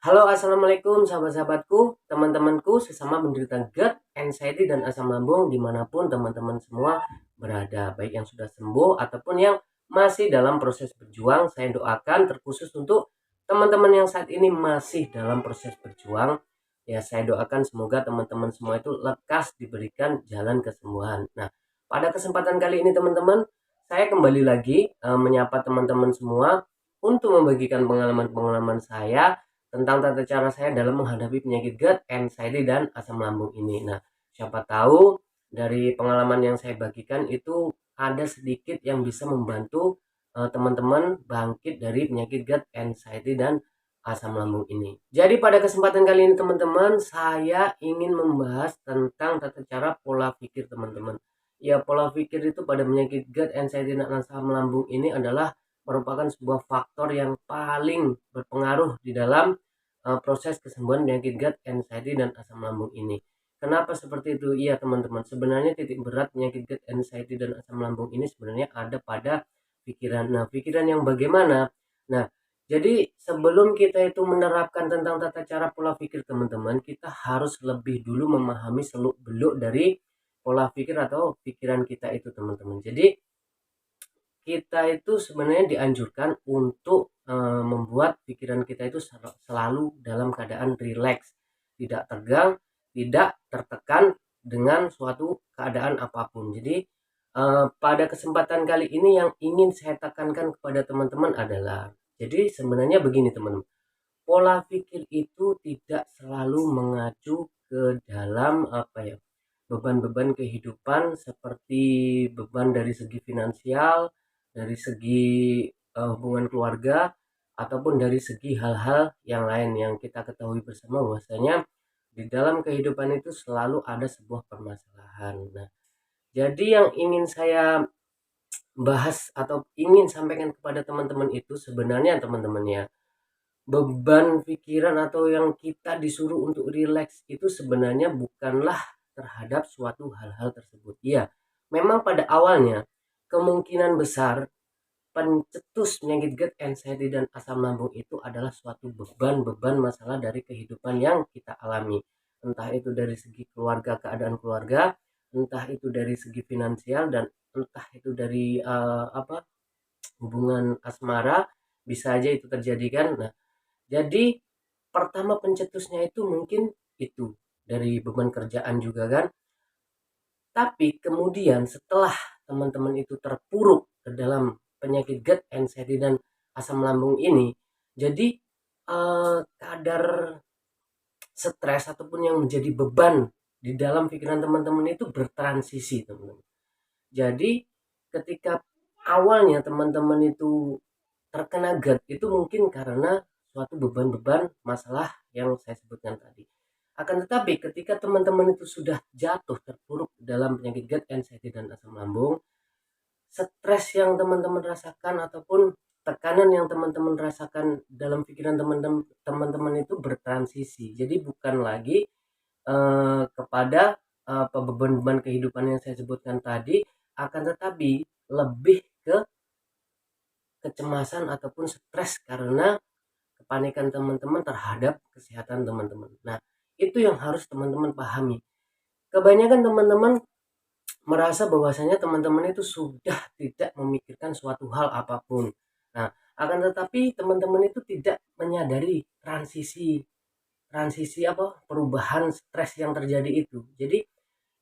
Halo, assalamualaikum sahabat-sahabatku, teman-temanku sesama penderita GERD, anxiety, dan asam lambung dimanapun teman-teman semua berada, baik yang sudah sembuh ataupun yang masih dalam proses berjuang. Saya doakan terkhusus untuk teman-teman yang saat ini masih dalam proses berjuang. Ya, saya doakan semoga teman-teman semua itu lekas diberikan jalan kesembuhan. Nah, pada kesempatan kali ini teman-teman, saya kembali lagi menyapa teman-teman semua untuk membagikan pengalaman-pengalaman saya tentang tata cara saya dalam menghadapi penyakit GERD, anxiety, dan asam lambung ini. Nah, siapa tahu dari pengalaman yang saya bagikan itu ada sedikit yang bisa membantu teman-teman bangkit dari penyakit GERD, anxiety, dan asam lambung ini. Jadi pada kesempatan kali ini teman-teman, saya ingin membahas tentang tata cara pola pikir teman-teman. Ya, pola pikir itu pada penyakit GERD, anxiety, dan asam lambung ini adalah merupakan sebuah faktor yang paling berpengaruh di dalam proses kesembuhan penyakit GERD, anxiety, dan asam lambung ini. Kenapa seperti itu? Iya teman-teman, sebenarnya titik berat penyakit GERD, anxiety, dan asam lambung ini sebenarnya ada pada pikiran. Nah, pikiran yang bagaimana? Nah, jadi sebelum kita itu menerapkan tentang tata cara pola pikir teman-teman, kita harus lebih dulu memahami seluk-beluk dari pola pikir atau pikiran kita itu teman-teman. Jadi kita itu sebenarnya dianjurkan untuk membuat pikiran kita itu selalu dalam keadaan rileks, tidak tegang, tidak tertekan dengan suatu keadaan apapun. Jadi pada kesempatan kali ini yang ingin saya tekankan kepada teman-teman adalah, jadi sebenarnya begini teman-teman, pola pikir itu tidak selalu mengacu ke dalam apa ya, beban-beban kehidupan seperti beban dari segi finansial, dari segi hubungan keluarga, ataupun dari segi hal-hal yang lain yang kita ketahui bersama bahwasanya di dalam kehidupan itu selalu ada sebuah permasalahan. Nah, jadi yang ingin saya bahas atau ingin sampaikan kepada teman-teman itu sebenarnya teman-teman ya, beban pikiran atau yang kita disuruh untuk rileks itu sebenarnya bukanlah terhadap suatu hal-hal tersebut. Iya, memang pada awalnya kemungkinan besar pencetus penyakit GERD, anxiety, dan asam lambung itu adalah suatu beban-beban masalah dari kehidupan yang kita alami. Entah itu dari segi keluarga, keadaan keluarga, entah itu dari segi finansial, dan entah itu dari hubungan asmara, bisa aja itu terjadi kan. Nah, jadi pertama pencetusnya itu mungkin itu dari beban kerjaan juga kan. Tapi kemudian setelah teman-teman itu terpuruk ke dalam penyakit GERD, anxiety, dan asam lambung ini, jadi kadar stres ataupun yang menjadi beban di dalam pikiran teman-teman itu bertransisi teman-teman. Jadi ketika awalnya teman-teman itu terkena GERD itu mungkin karena suatu beban-beban masalah yang saya sebutkan tadi. Akan tetapi ketika teman-teman itu sudah jatuh terpuruk dalam penyakit GERD, anxiety, dan asam lambung, stres yang teman-teman rasakan ataupun tekanan yang teman-teman rasakan dalam pikiran teman-teman itu bertransisi. Jadi bukan lagi kepada beban-beban kehidupan yang saya sebutkan tadi, akan tetapi lebih ke kecemasan ataupun stres karena kepanikan teman-teman terhadap kesehatan teman-teman. Nah, itu yang harus teman-teman pahami. Kebanyakan teman-teman merasa bahwasanya teman-teman itu sudah tidak memikirkan suatu hal apapun. Nah, akan tetapi teman-teman itu tidak menyadari transisi transisi apa perubahan stres yang terjadi itu. Jadi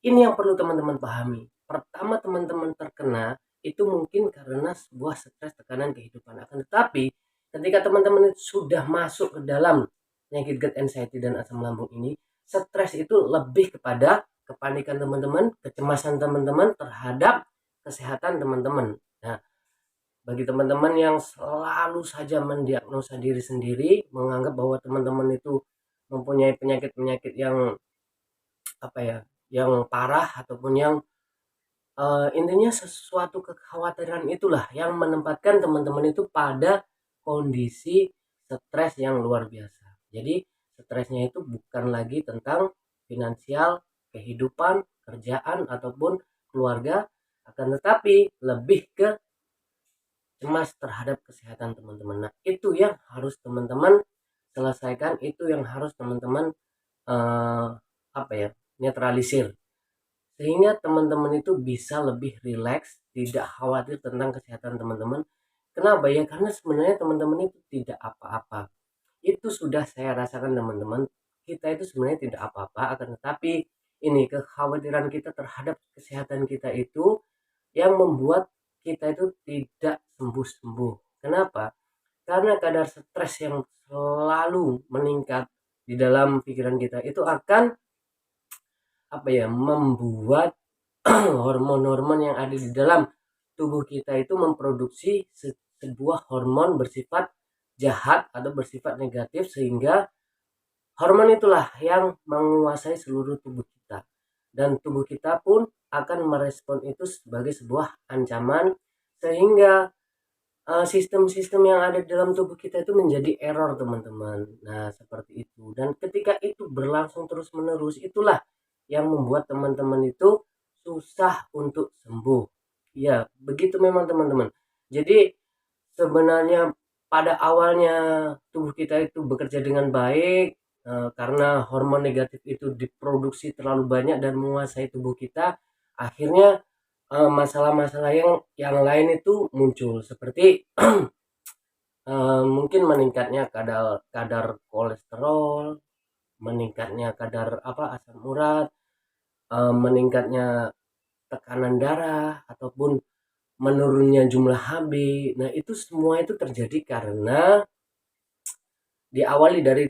ini yang perlu teman-teman pahami. Pertama teman-teman terkena itu mungkin karena sebuah stres tekanan kehidupan. Akan tetapi ketika teman-teman sudah masuk ke dalam penyakit GERD, anxiety, dan asam lambung ini, stres itu lebih kepada kepanikan teman-teman, kecemasan teman-teman terhadap kesehatan teman-teman. Nah, bagi teman-teman yang selalu saja mendiagnosa diri sendiri, menganggap bahwa teman-teman itu mempunyai penyakit-penyakit yang apa ya, yang parah ataupun yang intinya sesuatu kekhawatiran itulah yang menempatkan teman-teman itu pada kondisi stres yang luar biasa. Jadi stresnya itu bukan lagi tentang finansial, kehidupan, kerjaan ataupun keluarga, akan tetapi lebih ke cemas terhadap kesehatan teman-teman. Nah, itu yang harus teman-teman selesaikan, itu yang harus teman-teman netralisir, sehingga teman-teman itu bisa lebih rileks, tidak khawatir tentang kesehatan teman-teman. Kenapa ya? Karena sebenarnya teman-teman itu tidak apa-apa. Itu sudah saya rasakan teman-teman. Kita itu sebenarnya tidak apa-apa, akan tetapi ini kekhawatiran kita terhadap kesehatan kita itu yang membuat kita itu tidak sembuh-sembuh. Kenapa? Karena kadar stres yang selalu meningkat di dalam pikiran kita itu akan membuat hormon-hormon yang ada di dalam tubuh kita itu memproduksi sebuah hormon bersifat jahat atau bersifat negatif, sehingga hormon itulah yang menguasai seluruh tubuh kita, dan tubuh kita pun akan merespon itu sebagai sebuah ancaman, sehingga sistem-sistem yang ada di dalam tubuh kita itu menjadi error teman-teman. Nah seperti itu, dan ketika itu berlangsung terus menerus, itulah yang membuat teman-teman itu susah untuk sembuh. Ya begitu memang teman-teman. Jadi sebenarnya pada awalnya tubuh kita itu bekerja dengan baik, karena hormon negatif itu diproduksi terlalu banyak dan menguasai tubuh kita, akhirnya masalah-masalah yang lain itu muncul, seperti mungkin meningkatnya kadar kadar kolesterol, meningkatnya kadar asam urat, meningkatnya tekanan darah, ataupun menurunnya jumlah HB. Nah itu semua itu terjadi karena diawali dari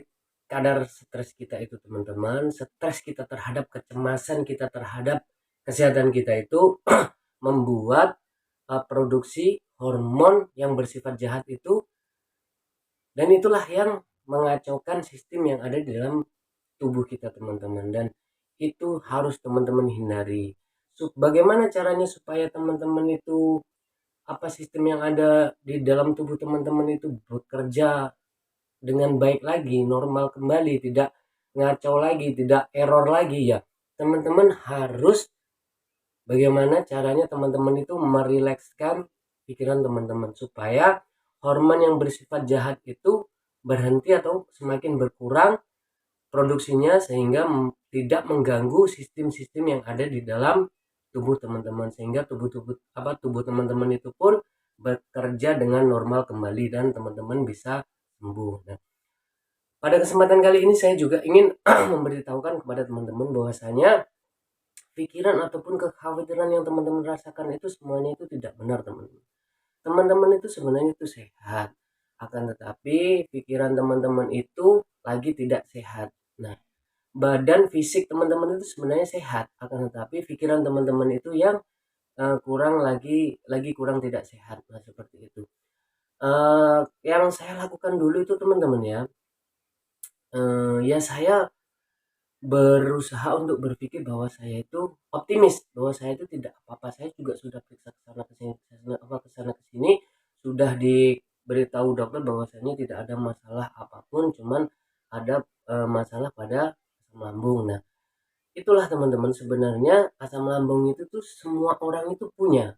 kadar stres kita itu teman-teman. Stres kita terhadap kecemasan kita terhadap kesehatan kita itu membuat produksi hormon yang bersifat jahat itu, dan itulah yang mengacaukan sistem yang ada di dalam tubuh kita teman-teman, dan itu harus teman-teman hindari. Bagaimana caranya supaya teman-teman itu sistem yang ada di dalam tubuh teman-teman itu bekerja dengan baik lagi, normal kembali, tidak ngacau lagi, tidak error lagi ya. Teman-teman harus bagaimana caranya teman-teman itu merilekskan pikiran teman-teman supaya hormon yang bersifat jahat itu berhenti atau semakin berkurang produksinya, sehingga tidak mengganggu sistem-sistem yang ada di dalam tubuh teman-teman, sehingga tubuh teman-teman itu pun bekerja dengan normal kembali dan teman-teman bisa sembuh. Nah, pada kesempatan kali ini saya juga ingin memberitahukan kepada teman-teman bahwasanya pikiran ataupun kekhawatiran yang teman-teman rasakan itu semuanya itu tidak benar teman-teman. Teman-teman itu sebenarnya itu sehat, akan tetapi pikiran teman-teman itu lagi tidak sehat. Nah, badan fisik teman-teman itu sebenarnya sehat, akan tetapi pikiran teman-teman itu yang kurang tidak sehat. Nah seperti itu. Yang saya lakukan dulu itu teman-teman ya, ya saya berusaha untuk berpikir bahwa saya itu optimis, bahwa saya itu tidak apa-apa. Saya juga sudah periksa ke sana ke sini, sudah diberitahu dokter bahwasanya tidak ada masalah apapun, cuman ada masalah pada asam lambung. Nah itulah teman-teman, sebenarnya asam lambung itu tuh semua orang itu punya.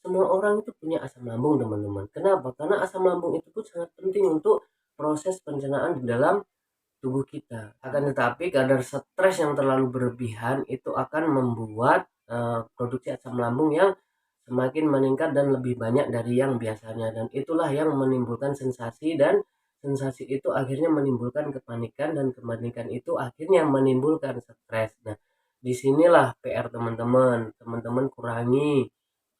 Semua orang itu punya asam lambung teman-teman. Kenapa? Karena asam lambung itu pun sangat penting untuk proses pencernaan di dalam tubuh kita. Akan tetapi kadar stres yang terlalu berlebihan itu akan membuat produksi asam lambung yang semakin meningkat dan lebih banyak dari yang biasanya, dan itulah yang menimbulkan sensasi, dan sensasi itu akhirnya menimbulkan kepanikan, dan kepanikan itu akhirnya menimbulkan stres. Nah disinilah PR teman-teman. Teman-teman kurangi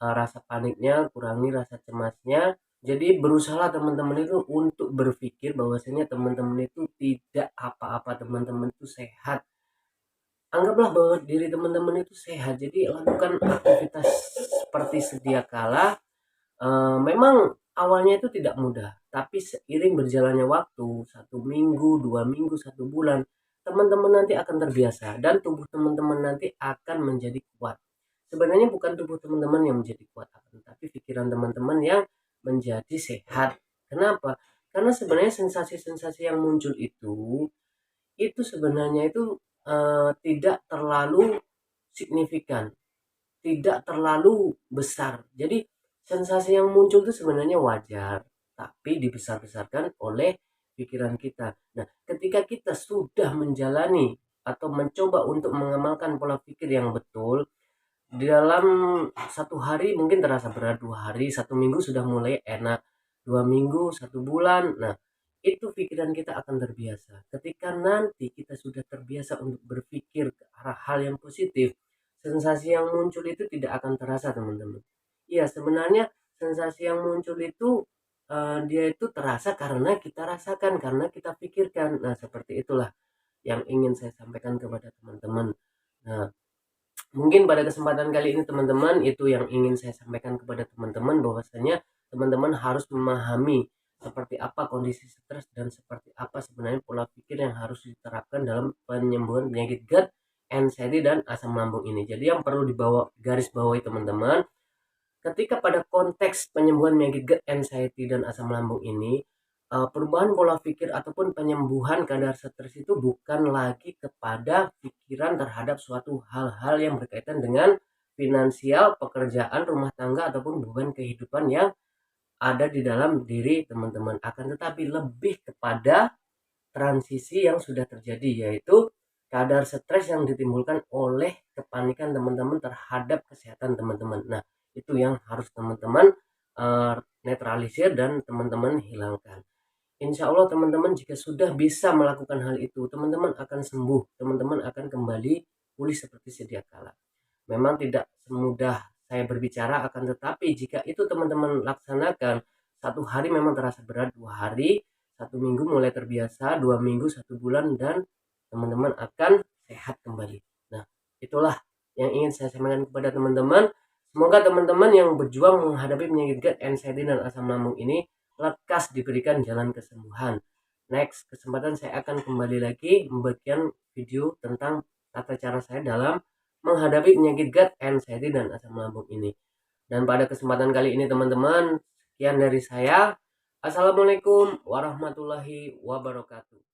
rasa paniknya, kurangi rasa cemasnya. Jadi berusaha teman-teman itu untuk berpikir bahwasanya teman-teman itu tidak apa-apa, teman-teman itu sehat. Anggaplah bahwa diri teman-teman itu sehat. Jadi lakukan aktivitas seperti sedia kala. Memang awalnya itu tidak mudah, tapi seiring berjalannya waktu, 1 minggu, 2 minggu, 1 bulan, teman-teman nanti akan terbiasa, dan tubuh teman-teman nanti akan menjadi kuat. Sebenarnya bukan tubuh teman-teman yang menjadi kuat, tapi pikiran teman-teman yang menjadi sehat. Kenapa? Karena sebenarnya sensasi-sensasi yang muncul itu sebenarnya itu tidak terlalu signifikan, tidak terlalu besar. Jadi sensasi yang muncul itu sebenarnya wajar, tapi dibesar-besarkan oleh pikiran kita. Nah, ketika kita sudah menjalani atau mencoba untuk mengamalkan pola pikir yang betul, di dalam 1 hari mungkin terasa berat, 2 hari, 1 minggu sudah mulai enak, 2 minggu, 1 bulan. Nah, itu pikiran kita akan terbiasa. Ketika nanti kita sudah terbiasa untuk berpikir ke arah hal yang positif, sensasi yang muncul itu tidak akan terasa, teman-teman. Iya, sebenarnya sensasi yang muncul itu dia itu terasa karena kita rasakan, karena kita pikirkan. Nah, seperti itulah yang ingin saya sampaikan kepada teman-teman. Nah, mungkin pada kesempatan kali ini teman-teman, itu yang ingin saya sampaikan kepada teman-teman, bahwasanya teman-teman harus memahami seperti apa kondisi stres dan seperti apa sebenarnya pola pikir yang harus diterapkan dalam penyembuhan penyakit GERD, anxiety, dan asam lambung ini. Jadi yang perlu dibawa garis bawahi teman-teman, ketika pada konteks penyembuhan penyakit GERD, anxiety, dan asam lambung ini, perubahan pola pikir ataupun penyembuhan kadar stres itu bukan lagi kepada pikiran terhadap suatu hal-hal yang berkaitan dengan finansial, pekerjaan, rumah tangga, ataupun beban kehidupan yang ada di dalam diri teman-teman, akan tetapi lebih kepada transisi yang sudah terjadi, yaitu kadar stres yang ditimbulkan oleh kepanikan teman-teman terhadap kesehatan teman-teman. Nah, itu yang harus teman-teman netralisir dan teman-teman hilangkan. Insya Allah teman-teman jika sudah bisa melakukan hal itu, teman-teman akan sembuh, teman-teman akan kembali pulih seperti sedia kala. Memang tidak semudah saya berbicara, akan tetapi jika itu teman-teman laksanakan, 1 hari memang terasa berat, 2 hari, 1 minggu mulai terbiasa, 2 minggu, 1 bulan, dan teman-teman akan sehat kembali. Nah, itulah yang ingin saya sampaikan kepada teman-teman. Semoga teman-teman yang berjuang menghadapi penyakit GERD, anxiety, dan asam lambung ini lekas diberikan jalan kesembuhan. Next kesempatan saya akan kembali lagi membagikan video tentang tata cara saya dalam menghadapi penyakit GERD, anxiety, dan asam lambung ini. Dan pada kesempatan kali ini teman-teman, sekian dari saya. Assalamualaikum warahmatullahi wabarakatuh.